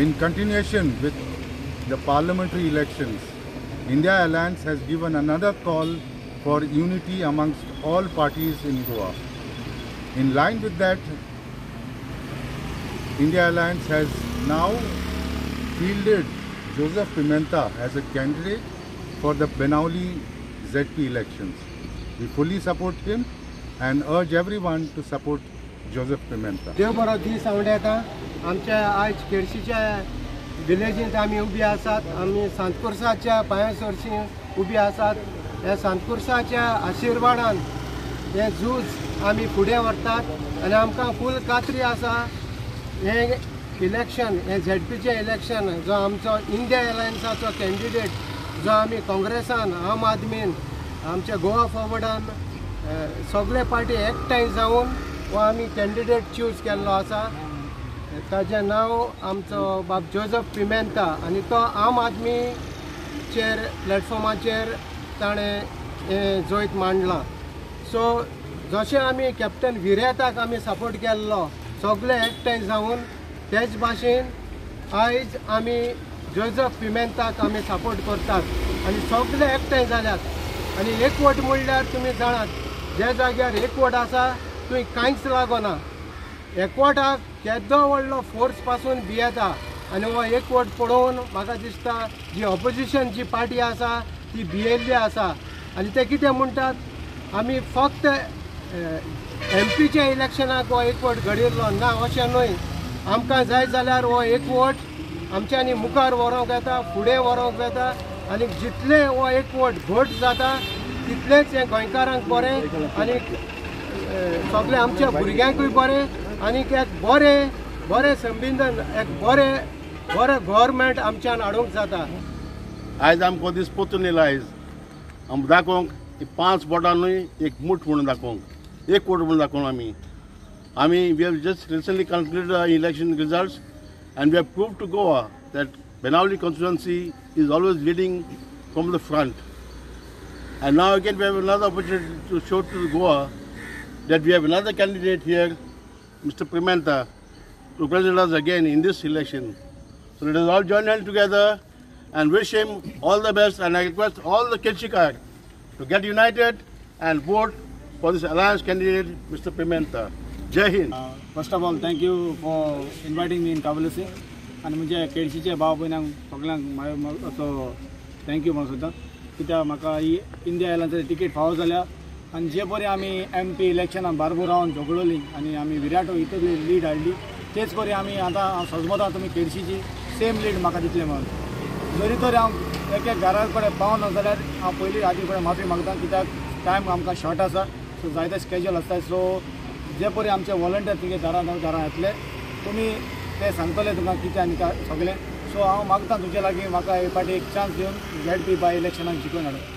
In continuation with the parliamentary elections, India Alliance has given another call for unity amongst all parties in Goa. In line with that, India Alliance has now fielded Joseph Pimenta as a candidate for the Benauli ZP elections. We fully support him and urge everyone to support Joseph Pimenta. देव बरो दीस आवडे येता आमच्या आज केळशीच्या विलेजींत आमी उबी आसात आमी सांतकुर्साच्या पांया सरशी उबी आसात ह्या सांतकुर्साच्या आशिर्वादान हे झूज आमी फुडें व्हरतात आनी आमकां फूल खात्री आसा हे इलेक्शन हे झेडपीचें इलेक्शन जो आमचो इंडिया अलायन्साचो कॅन्डिडेट जो आमी काँग्रेसान आम आदमीन आमच्या गोवा फॉरवर्डान सगळे पार्टी एकठांय जावन वो आमी कॅन्डिडेट चूज केल्लो आसा ताजें नांव आमचो बाब जोझफ पिमेंता आनी तो आम आदमीचेर प्लॅटफॉर्माचेर ताणें हें जैत मांडलां. सो जशें आमी कॅप्टन विरेताक आमी सपोर्ट केल्लो सगळे एकठांय जावन तेच भाशेन आयज आमी जोझफ पिमेंताक आमी सपोर्ट करतात आनी सगळे एकठांय जाल्यात आनी एकवट म्हणल्यार तुमी जाणात ज्या जाग्यार एकवट आसा थंय कांयच लागना. एकवटाक केदो व्हडलो फोर्स पासून भियेता आनी हो एकवट पळोवन म्हाका दिसता जी ऑपोजिशन जी पार्टी आसा ती भियेल्ली आसा आनी ते कितें म्हणटात आमी फक्त एमपीच्या इलेक्शनाक हो एकवट घडिल्लो ना अशें न्हय. आमकां जाय जाल्यार हो एकवट आमच्यांनी मुखार व्हरोंक येता फुडें व्हरोंक येता आनी जितले हो एकवट घट जाता तितलेंच हें गोंयकारांक बरें आनी सगळे आमच्या भुरग्यांकूय बरें आनी एक बरें संविधान एक बरें गव्हर्मेंट आमच्यान हाडूंक जाता. आयज आमकां दीस परतून येयला आयज आमकां दाखोवंक 5 बोटांनी एक मूठ म्हणून दाखोवंक एक वोट म्हणून दाखोवन आमी we have just recently concluded the election results and we have proved to Goa that Benauli constituency is always leading from the front. And now again we have another opportunity to show to Goa that we have another candidate here, Mr. Pimenta, to represent us again in this election. So let us all join hands together and wish him all the best, and I request all the Kelshikar to get united and vote for this alliance candidate, Mr. Pimenta. Jai Hind. First of all, thank you for inviting me in Kavulasi. आनी म्हणजे केळशीचे भाव भयणांक सगळ्यांक असो thank you म्हणून सुद्दां कित्याक म्हाका ही India अलायन्साची ticket फावो जाल्या आनी जे परी आमी MP इलेक्शनान बारबो रावन झगडली आनी आमी विराटो इतली लीड हाडली तेच परी आमी आतां सजमता तुमी केळशीची सेम लीड म्हाका दितले म्हणून. जरी तर हांव एक घरा कडेन पावना जाल्यार हांव पयलीं हाजी कडेन माफी मागता कित्याक टायम आमकां शॉर्ट आसा सो जायते स्केज्यूल आसता. सो जे परी आमचे वॉलंटियर तुगे घरां येतले तुमी ते सांगतले तुका कितें आनी सगळें. सो हांव मागता तुजे लागीं म्हाका हे फाटी एक चान्स दिवन ZP बाय इलेक्शनाक जिखून हाडूंक.